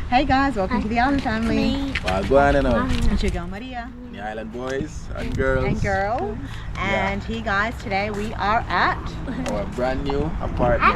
Hey guys, welcome to the Island family. It's your girl Maria. The Island boys and girls. And here guys, today we are at our brand new apartment.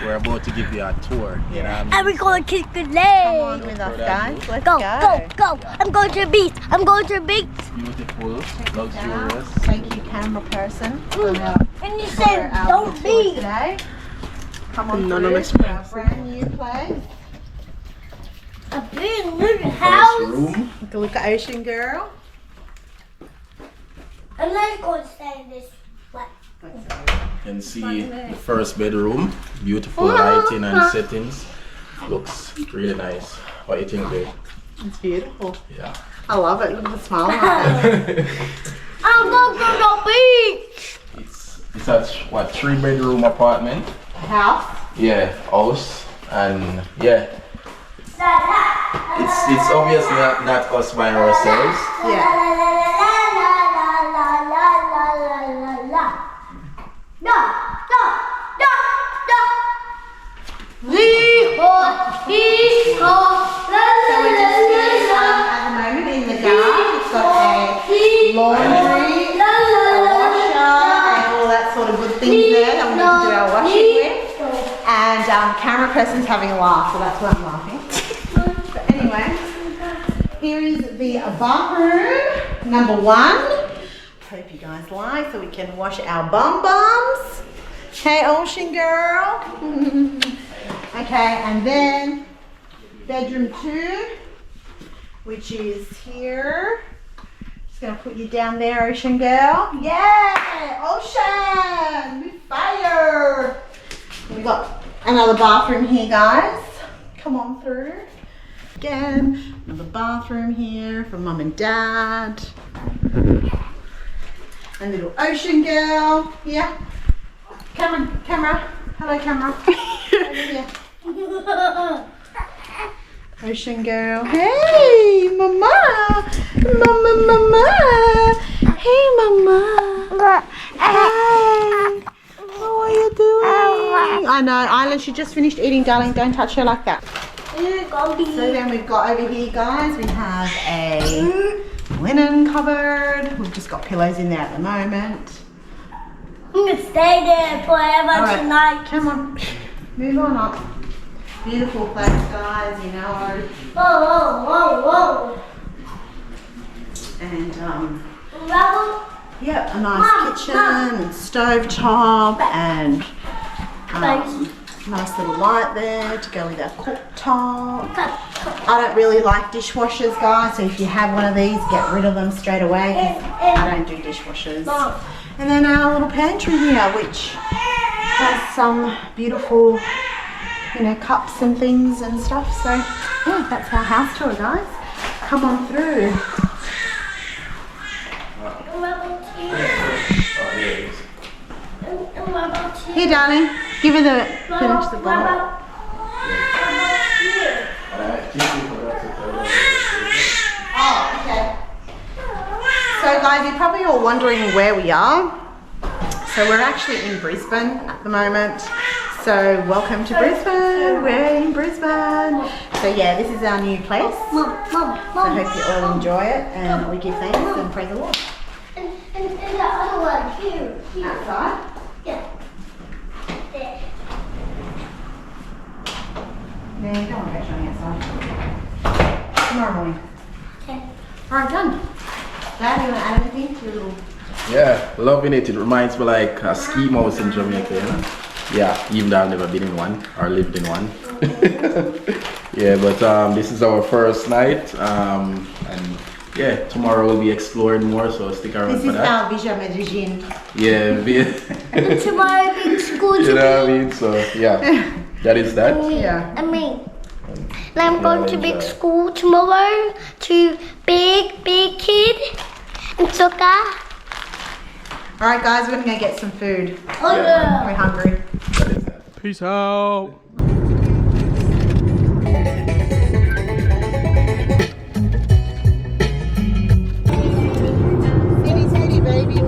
We're about to give you a tour. You know what I mean? And we're going to the lake. Come on with us guys, let's go. Go. I'm going to the beach. Beautiful, luxurious. Thank you camera person. And you said don't leave. Today. Come on through to our brand new place. A big new house. Room. Look at Ocean Girl. I'm not going to stay in this flat. You can see the first bedroom. Beautiful lighting and settings. Looks really nice. What do you think, babe? It's beautiful. Yeah. I love it. Look at the smile on it. I'm going to the beach. It's a what, 3-bedroom apartment? House. Yeah, house. And yeah. It's obviously not us by ourselves. Yeah. At the moment in the garage, it's got a laundry, a washer, and all that sort of good things there that we need to do our washing with. And camera person's having a laugh, so that's why I'm laughing. But anyway, here is the bathroom, number 1. Hope you guys like, so we can wash our bums. Hey, Ocean Girl. Okay, and then bedroom 2, which is here. Just gonna put you down there, Ocean Girl. Yeah, Ocean, with fire. We got another bathroom here, guys. Come on through. Again, another bathroom here for Mum and Dad. And little Ocean Girl. Yeah. Camera. Hello, camera. Over here. Ocean Girl. Hey, Mama. Mama. Hey, Mama. Hey. How are you doing? I know, Isla, she just finished eating, darling. Don't touch her like that. So then we've got over here, guys, we have a linen cupboard. We've just got pillows in there at the moment. I'm going to stay there forever tonight. Come on. Move on up. Beautiful place, guys, you know. Whoa. And Rubble. yeah, a nice kitchen and stove top and nice little light there to go with our cooktop. I don't really like dishwashers, guys, so if you have one of these, get rid of them straight away, 'cause I don't do dishwashers. And then our little pantry here, which has some beautiful, you know, cups and things and stuff. So yeah, that's our house tour, guys. Come on through. Here, darling. Give her the finish the bottle. Oh, okay. So guys, you're probably all wondering where we are. So we're actually in Brisbane at the moment. So welcome to Brisbane. We're in Brisbane. So yeah, this is our new place. So I hope you all enjoy it and we give thanks and praise the Lord. And the other one, here. Outside? Yeah. There. No, you don't want to go showing outside. Tomorrow morning. Okay. Alright, done. Dad, you want to add anything to your little... Yeah, loving it. It reminds me like a ski mouse in Jamaica, you know? Yeah, even though I've never been in one or lived in one. Yeah, but this is our first night. And yeah, tomorrow we'll be exploring more, so stick around This for is that. our visual magician. Yeah, And tomorrow big school you to know what I mean? So yeah, that is that. Yeah. I mean, and I'm going to big school tomorrow to big kid and soccer. Alright guys, we're gonna go get some food. Oh Yeah. We're hungry. That is that. Peace out. City, city, baby.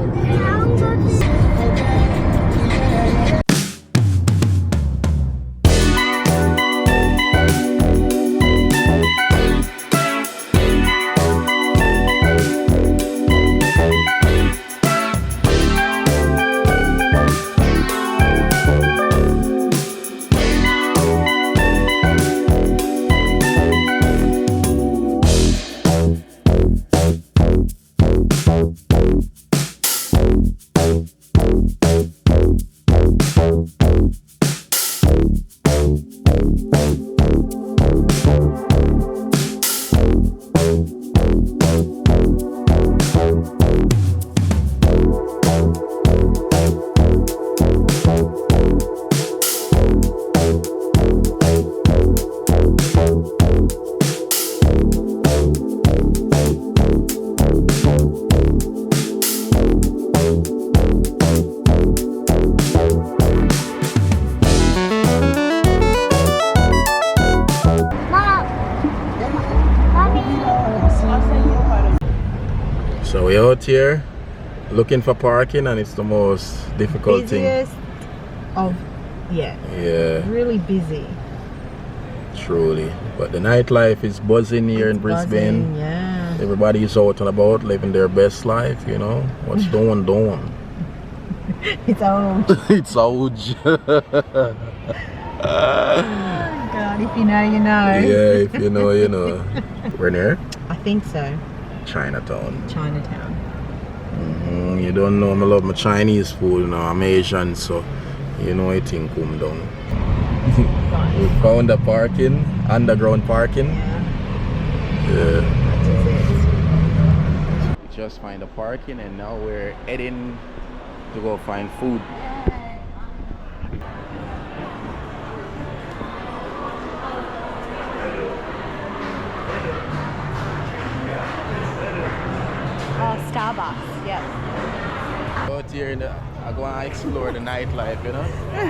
So we're out here looking for parking, and it's the most difficult Busiest of, yeah, thing. Yeah, really busy. truly. But the nightlife is buzzing here in Brisbane. Buzzing, yeah. Everybody is out and about living their best life, you know. What's doing? It's old. It's old. God, if you know, you know. Yeah, if you know, you know. We're near I think so. Chinatown. Chinatown. You don't know, I love my Chinese food, you know. I'm Asian, so you know I think come down. We found the parking, underground parking. Yeah. We just find the parking, and now we're heading to go find food. Oh, Starbucks, yeah. Out here, I go and explore the nightlife, you know.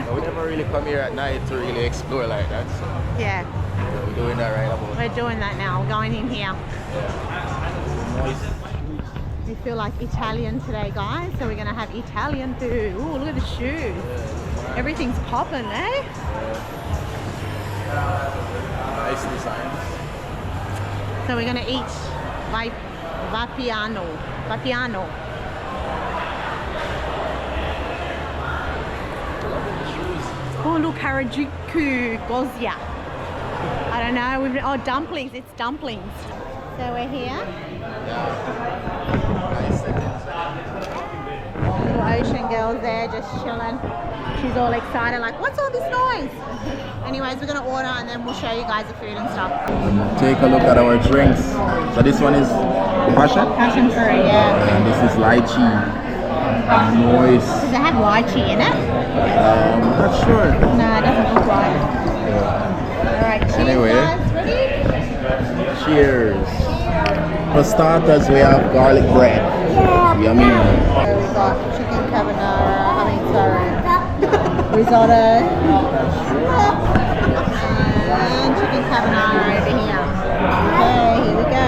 But we never really come here at night to really explore like that. So Yeah, yeah, we're doing that right about. we're doing that now. We're going in here. Yeah. Nice. We feel like Italian today, guys, so we're gonna have Italian food. Ooh, look at the shoes. Everything's popping, eh? Nice designs. So we're gonna eat Vapiano. Oh, look, Harajuku Gozia. I don't know. Oh, dumplings. It's dumplings. So we're here. Nice settings. Little ocean girl's there just chilling. She's all excited, like, what's all this noise? Anyways, we're gonna order and then we'll show you guys the food and stuff. Take a look at our drinks. So this one is passion, Passion fruit, yeah. and this is lychee. Nice. Does it have lychee in it? Not sure. No, it doesn't look like it. Alright, cheers Anyway. guys. Ready? Cheers. For starters, we have garlic bread. Yummy. So we've got chicken carbonara, sorry. risotto. And chicken carbonara over here. Okay, here we go.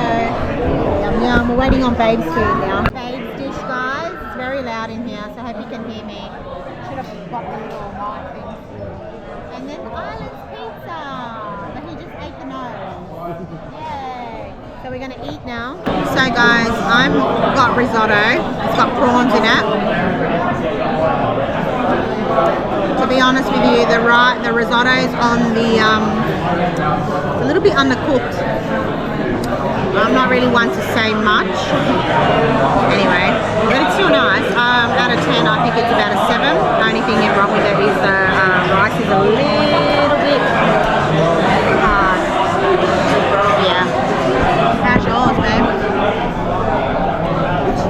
Yum yum. We're waiting on Babe's food now. Babe's dish, guys. It's very loud in here, so I hope you can hear me. Should have got the little mic thing. And then Island's pizza. But he just ate the nose. Yay. So we're going to eat now. So guys, I've got risotto. It's got prawns in it. To be honest with you, the risotto's on the a little bit undercooked. I'm not really one to say much. Anyway, but it's still nice. Out of 10, I think it's about a 7. The only thing wrong with it is the rice is a little bit hard. Yeah. How's yours, babe?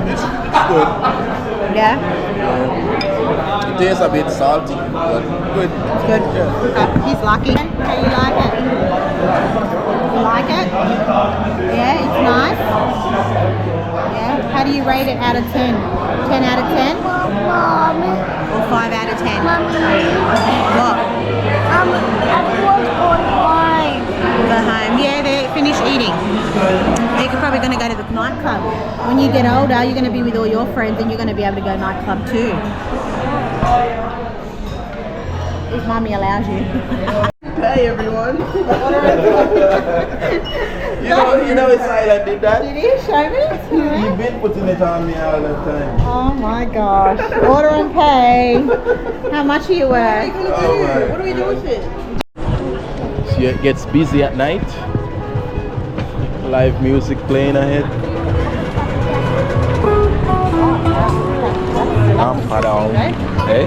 It's good. Yeah? It tastes a bit salty, but good. It's good. Yeah. Okay. He's lucky. How you like it? You like it? Yeah, it's nice. Yeah. How do you rate it out of 10? 10 out of 10? Mom. Or 5 out of 10? Mommy. What? I was on wine. Go home. Yeah, they're finished eating. They're probably going to go to the nightclub. When you get older, you're going to be with all your friends and you're going to be able to go nightclub too. If mommy allows you. Hey everyone. you know it's Island did that. Did he? Show me. You've been putting it on me all the time. Oh my gosh. Order and pay. How much are you worth? What do we do with it? So it gets busy at night. Live music playing ahead. Pardon. Hey?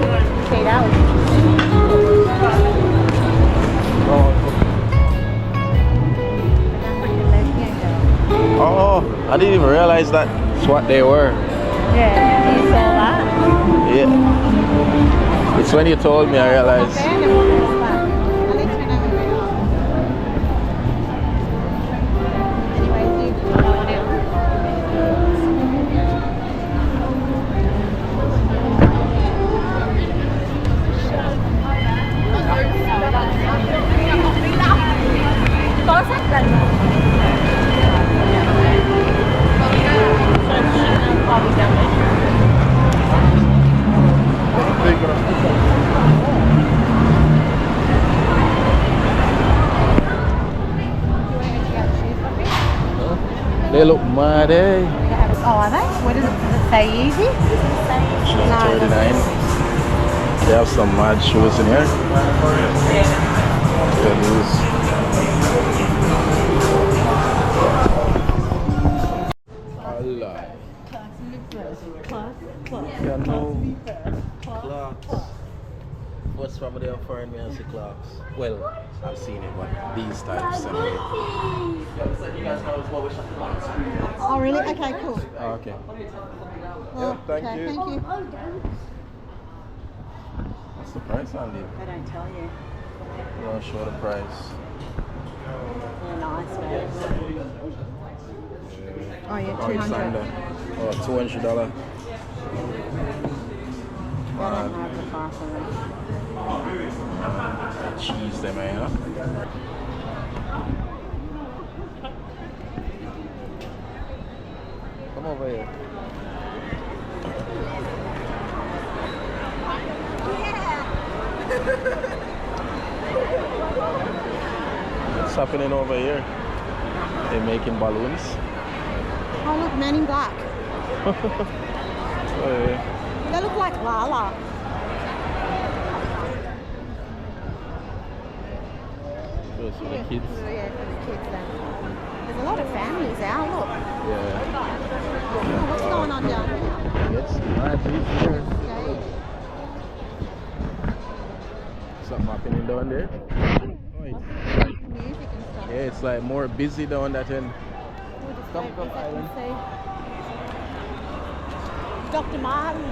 Oh, I didn't even realize that's what they were. Yeah, you saw that? Yeah. It's when you told me I realized. They look mad, eh? Oh, are they? What does it say? Easy? No. 39. They have some mad shoes in here. Yeah, these. Allah. Yeah, no. Clocks. What's from there for me as the clocks? Well, I've seen it, but these types anyway. Oh, really? Okay, cool. Oh, okay. Oh, thank okay, you. Thank you. What's the price on these? They don't tell you. You don't show the price. They're nice, babe. Oh, yeah, Oh, it's 200. under. Oh, $200. They don't have the price on them. Cheese them, eh? Huh? Come over here. What's happening over here? They're making balloons. Oh, look, Men in Black. Oh, yeah. They look like Lala. Those for the kids. Yeah, for the kids then. There's a lot of families out, look. Yeah. Oh, what's going on down here? It's mad here. Okay. Something happening down there. Oh, it's like, Music and stuff. yeah, it's like more busy down that end. We'll just Come, wait come, for that Island. and see. Dr. Martin.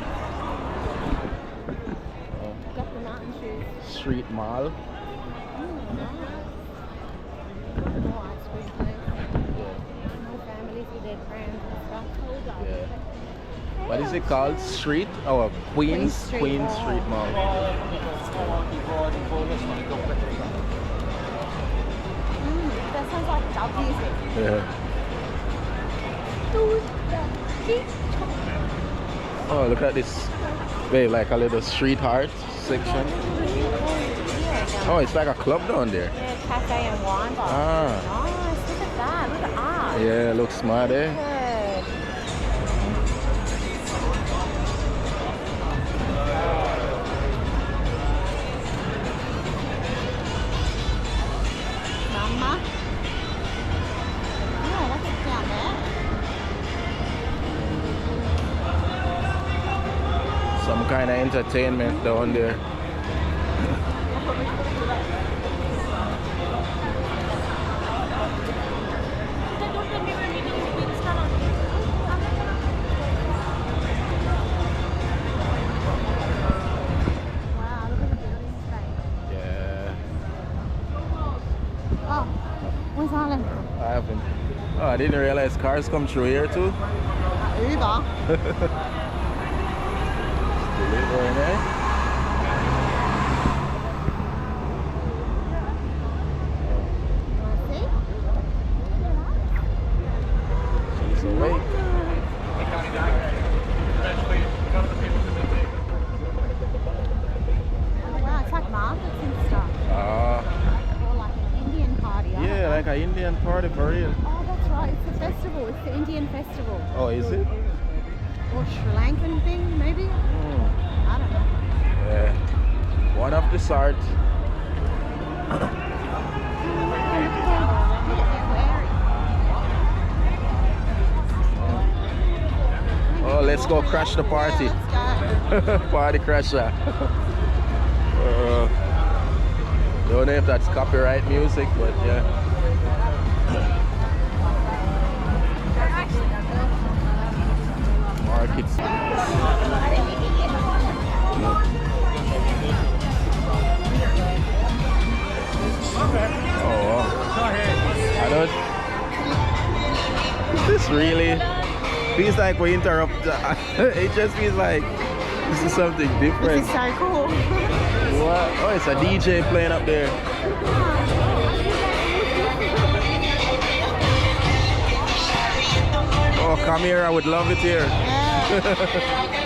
Oh, Dr. Martin shoes. Street Mall. Nice. More ice cream place. Yeah. More families with their friends and stuff. Yeah. What is it called? Street? Oh, Queens Street Mall. That sounds like dub music. Yeah. Oh, look at this. Wait, like a little street art section. Oh, it's like a club down there. Yeah, cafe and wine bar. Ah. Nice, look at that. Look at art. Yeah, looks smart, eh? Good. Mama. Yeah, that's it down there. Some kind of entertainment down there. Wow, look at the building space. Yeah. Oh, where's Ireland? I haven't. Oh, I didn't realize cars come through here too. Uber. Delivering, eh? See? She's awake. Wow, it's like markets and stuff. Ah, Or like an Indian party. I don't yeah, know. like an Indian party for real. Oh, that's right. It's the festival. It's the Indian festival. Oh, is it? Or Sri Lankan thing, maybe? Hmm. I don't know. Yeah. One of the sort. Oh, let's go crash the party. Yeah, let's go. Party crasher. Don't know if that's copyright music, but yeah. Markets. Oh wow. I don't. This really feels like we interrupt. It just feels like this is something different. This is so cool. What? Oh, it's a DJ playing up there. Oh, come here. I would love it here. Yeah.